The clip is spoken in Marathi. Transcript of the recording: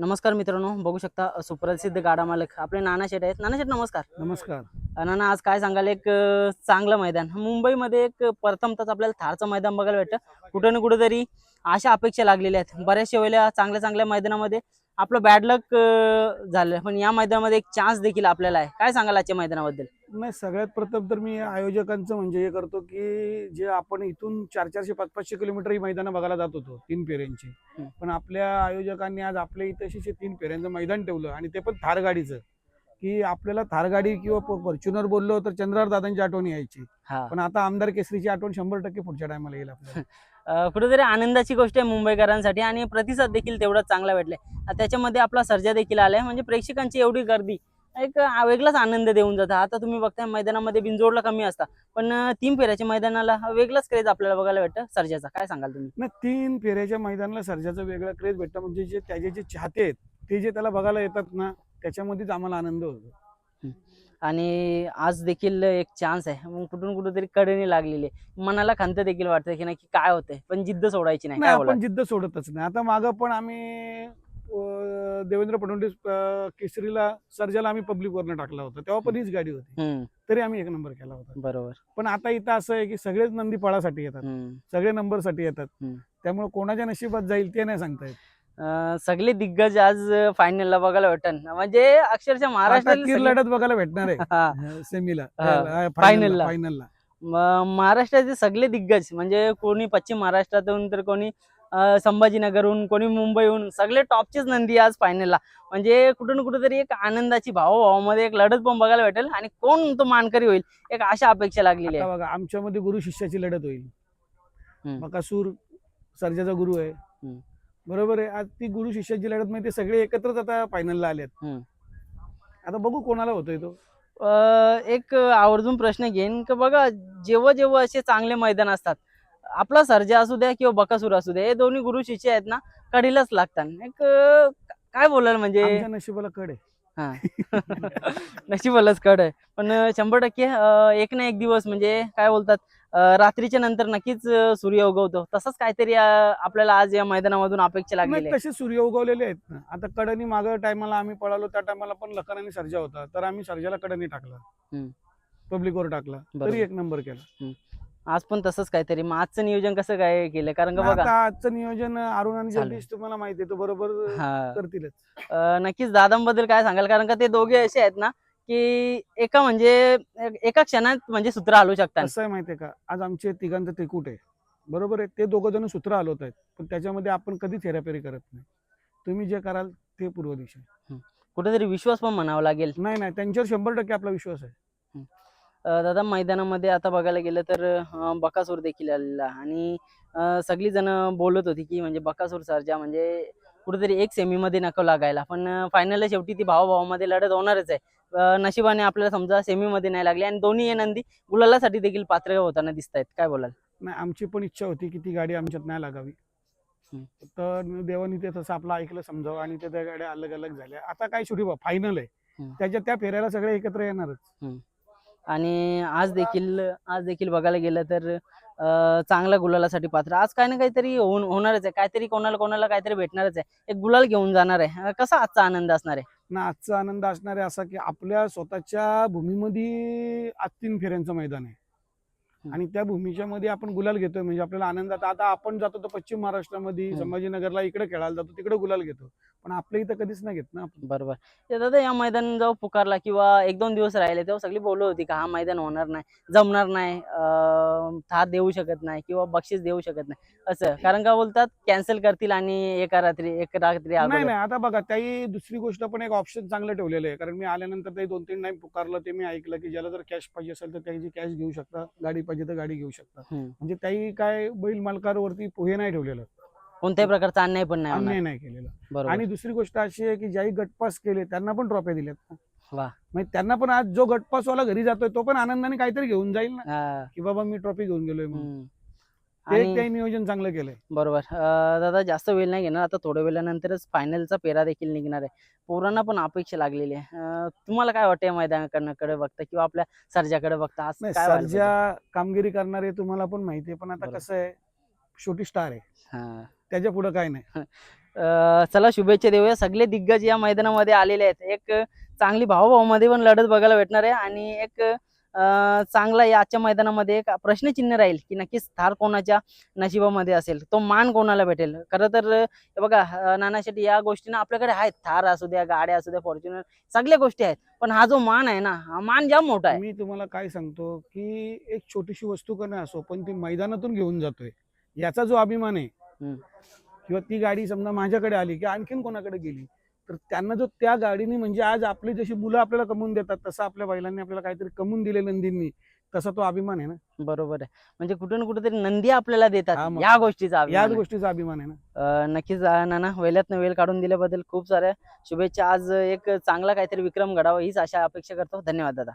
नमस्कार मित्रांनो, बघू शकता सुप्रसिद्ध गाडा मालक आपले नाना शेठ आहेत. नाना शेठ नमस्कार. नमस्कार. नाना आज काय सांगाल, एक चांगलं मैदान मुंबईमध्ये एक प्रथमतच आपल्याला थारचं मैदान बघायला भेटतं. कुठं ना कुठेतरी अशा अपेक्षा लागलेल्या आहेत. बऱ्याचशा वेळेला चांगल्या चांगल्या मैदानामध्ये आपलं बॅड लक झालं, पण या मैदानामध्ये एक चान्स देखील आपल्याला आहे. काय सांगाल आजच्या मैदानाबद्दल? नाही, सगळ्यात प्रथम तर मी आयोजकांचं म्हणजे हे करतो की जे आपण इथून 400-500 किलोमीटर ही मैदानं बघायला जात होतो 3 फेऱ्यांची, पण आपल्या आयोजकांनी आज आपल्या इथं 3 फेऱ्यांचं मैदान ठेवलं आणि ते पण थार गाडीचं. की आपल्याला थार गाडी किंवा फॉर्च्युनर बोललो तर चंद्रार दादांची आठवण यायची, पण आता आमदार केसरीची आठवण 100% पुढच्या टायमाला येईल आपल्याला. कुठेतरी आनंदाची गोष्ट आहे मुंबईकरांसाठी आणि प्रतिसाद देखील तेवढाच चांगला भेटलाय. त्याच्यामध्ये आपला सर्जा देखील आलाय, म्हणजे प्रेक्षकांची एवढी गर्दी एक वेगळाच आनंद देऊन जातं. आता तुम्ही बघताय मैदानामध्ये बिनजोडला कमी असता, पण 3 फेऱ्याच्या मैदानाला वेगळाच क्रेज आपल्याला बघायला भेटतं सर्जाचा. काय सांगाल तुम्ही? नाही, 3 फेऱ्याच्या मैदानाला सर्जाचं वेगळं क्रेज भेटतं, म्हणजे जे त्याचे जे चाहते आहेत ते जे त्याला बघायला येतात ना, त्याच्यामध्येच आम्हाला आनंद होतो. आणि आज देखील एक चान्स आहे, मग कुठून कुठेतरी कडेने लागलेली आहे. मनाला खंत देखील वाटते की नक्की काय होतंय, पण जिद्द सोडायची नाही. काय बोला? आपण जिद्द सोडतच नाही. आता मागं पण आम्ही देवेंद्र फडणवीस केसरीला सर्जाला आम्ही पब्लिक वरनं टाकला होता, तेव्हा पण हीच गाडी होती, तरी आम्ही 1 नंबर केला होता. बरोबर. पण आता इथं असं आहे की सगळेच नंदी पळासाठी येतात, सगळे नंबरसाठी येतात, त्यामुळे कोणाच्या नशिबात जाईल ते नाही सांगता येत. सगळे दिग्गज आज फायनलला बघायला भेटन, म्हणजे अक्षरशः महाराष्ट्रातील लढत बघायला भेटणार आहे सेमीला, फायनलला. फायनलला महाराष्ट्राचे सगळे दिग्गज, म्हणजे कोणी पश्चिम महाराष्ट्रातून तर कोणी संभाजीनगरहून, कोणी मुंबईहून, सगळे टॉपचेच नंदी आज फायनलला. म्हणजे कुठं ना कुठेतरी एक आनंदाची भावाभावामध्ये एक लढत पण बघायला भेटेल आणि कोण तो मानकरी होईल एक अशा अपेक्षा लागलेली आहे. बघा, आमच्यामध्ये गुरु शिष्याची लढत होईल. बकासूर सर्जाचा गुरु आहे, बरोबर आहे. आज ती गुरु शिष्याची लढत माहिती, सगळे एकत्रच आता फायनलला आलेत. आता बघू कोणाला होतोय तो. एक आवर्जून प्रश्न घेईन की बघा, जेव्हा जेव्हा असे चांगले मैदान असतात, आपला सर्जा असू द्या किंवा बकासूर असू द्या, हे दोन्ही गुरु शिष्य आहेत ना, कडीलाच लागतात. एक काय बोलाल, म्हणजे आमच्या नशिबाला कड आहे. हा नशिबालाच कड आहे, पण 100% एक ना एक दिवस, म्हणजे काय बोलतात, रात्रीच्या नंतर नक्कीच सूर्य उगवतो. तसंच काहीतरी आपल्याला आज या मैदानामधून अपेक्षा लागलेली आहे. तसे सूर्य उगवलेले आहेत ना. आता कडनी मागं टायमाला आम्ही पळालो, त्या टायमाला पण लखन आणि सर्जा होता, तर आम्ही सर्जाला कडनी टाकला, पब्लिकवर टाकला, तरी 1 नंबर केला. आज पण तसंच काहीतरी. मग आजचं नियोजन कसं काय केलं? कारण का बघा, आजचं नियोजन अरुण आणि जगदीश तुम्हाला माहिती आहे, तो बरोबर करतीलच. नक्कीच दादांबद्दल काय सांगाल? कारण का ते दोघे असे आहेत ना, की एका क्षणात म्हणजे सूत्र हलवू शकतात. कसं आहे माहितीये का, आज आमचे तिघांचं त्रिकूट आहे, बरोबर आहे. ते 2 जण सूत्र हलवत आहेत, पण त्याच्यामध्ये आपण कधीच हेराफेरी करत नाही. तुम्ही जे कराल ते पूर्व दिशा. कुठेतरी विश्वास पण म्हणावा लागेल. नाही, त्यांच्यावर 100% आपला विश्वास आहे. दादा, मैदानामध्ये आता बघायला गेलं तर बकासूर देखील आलेला आणि सगळी जण बोलत होती की म्हणजे बकासूर सर्जा म्हणजे कुठेतरी एक सेमीमध्ये नको लागायला, पण फायनलला शेवटी ती भावाभावामध्ये लढत होणारच आहे. नशिबाने आपल्याला समजा सेमीमध्ये नाही लागली आणि दोन्ही हे नंदी गुलालासाठी देखील पात्र होताना दिसत आहेत. काय बोलाल? नाही, आमची पण इच्छा होती की ती गाडी आमच्यात नाही लागावी, तर देवानी ते तसं आपलं ऐकलं, समजावं, आणि त्या गाड्या अलग अलग झाल्या. आता काय शेवटी फायनल आहे, त्याच्या त्या फेऱ्याला सगळे एकत्र येणारच. आणि आज देखील बघायला गेलं तर चांगल्या गुलालासाठी पात्र आज काही ना काहीतरी होणारच आहे. काहीतरी कोणाला काहीतरी भेटणारच आहे. एक गुलाल घेऊन जाणार आहे. कसा आजचा आनंद असणार आहे? ना, आजचा आनंद असणार आहे असा की आपल्या स्वतःच्या भूमीमध्ये आज 3 फेऱ्यांचं मैदान आहे आणि त्या भूमीच्या मध्ये आपण गुलाल घेतोय, म्हणजे आपल्याला आनंदात. आता आपण जातो तर पश्चिम महाराष्ट्रामध्ये संभाजीनगरला, इकडे खेळायला जातो, तिकडे गुलाल घेतो, पण आपल्या इथं कधीच नाही घेत ना आपण. बरोबर. ते दादा, या मैदान जेव्हा पुकारला किंवा 1-2 दिवस राहिले, तेव्हा सगळी बोलत होती का हा मैदान होणार नाही, जमणार नाही, थार देऊ शकत नाही किंवा बक्षीस देऊ शकत नाही, असं. कारण का बोलतात, कॅन्सल करतील आणि एक रात्री नाही. आता बघा, त्याही दुसरी गोष्ट पण एक ऑप्शन चांगलं ठेवलेलं आहे, कारण मी आल्यानंतर ते 2-3 टाइम पुकारलं, ते मी ऐकलं की ज्याला जर कॅश पाहिजे असेल तर त्याची कॅश घेऊ शकता, गाडी पाहिजे तर गाडी घेऊ शकता. म्हणजे त्याही काय बैल मालकांवरती पोहे नाही ठेवलेलं, कोणत्याही प्रकारचा अन्याय पण नाही अन्याय नाही केलेला. आणि दुसरी गोष्ट अशी आहे की ज्याही गटपास केले त्यांना पण ट्रॉफी दिल्यात. म्हणजे त्यांना पण आज जो गटपास वाला घरी जातोय तो पण आनंदाने काहीतरी घेऊन जाईल ना, की बाबा मी ट्रॉफी घेऊन गेलोय म्हणून. ते नियोजन चांगलं केलंय. बरोबर. दादा, जास्त वेळ नाही घेणार, आता थोड्या वेळानंतरच फायनलचा पेरा देखील निघणार आहे. पोरांना पण अपेक्षा लागलेली आहे. तुम्हाला काय वाटतं मैदानाकडे बघता किंवा आपल्या सर्जाकडे बघता? आज काय सर्जा कामगिरी करणार आहे, तुम्हाला पण माहिती आहे, पण आता कसं आहे, शेवटी स्टार आहे, त्याच्या पुढे काय नाही. चला शुभेच्छा देऊया. सगळे दिग्गज या मैदानामध्ये आलेले आहेत. एक चांगली भावाभावामध्ये पण लढत बघायला भेटणार आहे आणि एक चांगला या आजच्या मैदानामध्ये एक प्रश्नचिन्ह राहील की नक्कीच थार कोणाच्या नशिबामध्ये असेल, तो मान कोणाला भेटेल. खरं तर हे बघा नाना शेट्टी, या गोष्टी ना आपल्याकडे आहेत. थार असू द्या, गाड्या असू द्या, फॉर्च्युनर, सगळ्या गोष्टी आहेत. पण हा जो मान आहे ना, हा मान जाम मोठा आहे. मी तुम्हाला काय सांगतो की एक छोटीशी वस्तू का नाही असो, पण ती मैदानातून घेऊन जातोय याचा जो अभिमान आहे, हम्म. किंवा ती गाडी समजा माझ्याकडे आली की आणखीन कोणाकडे गेली, तर त्यांना जो त्या गाडीने म्हणजे आज आपली जशी मुलं आपल्याला कमवून देतात, तसं आपल्या बैलांनी आपल्याला काहीतरी कमवून दिले नंदींनी, तसा तो अभिमान आहे ना. बरोबर आहे. म्हणजे कुठून कुठेतरी नंदी आपल्याला हा देतात, मग. या गोष्टीचा याच अभिमान आहे. गोष्टीचा अभिमान आहे ना. नक्कीच नाना, वेळातनं वेळ काढून दिल्याबद्दल खूप साऱ्या शुभेच्छा. आज एक चांगला काहीतरी विक्रम घडावा हीच अपेक्षा करतो. धन्यवाद दादा.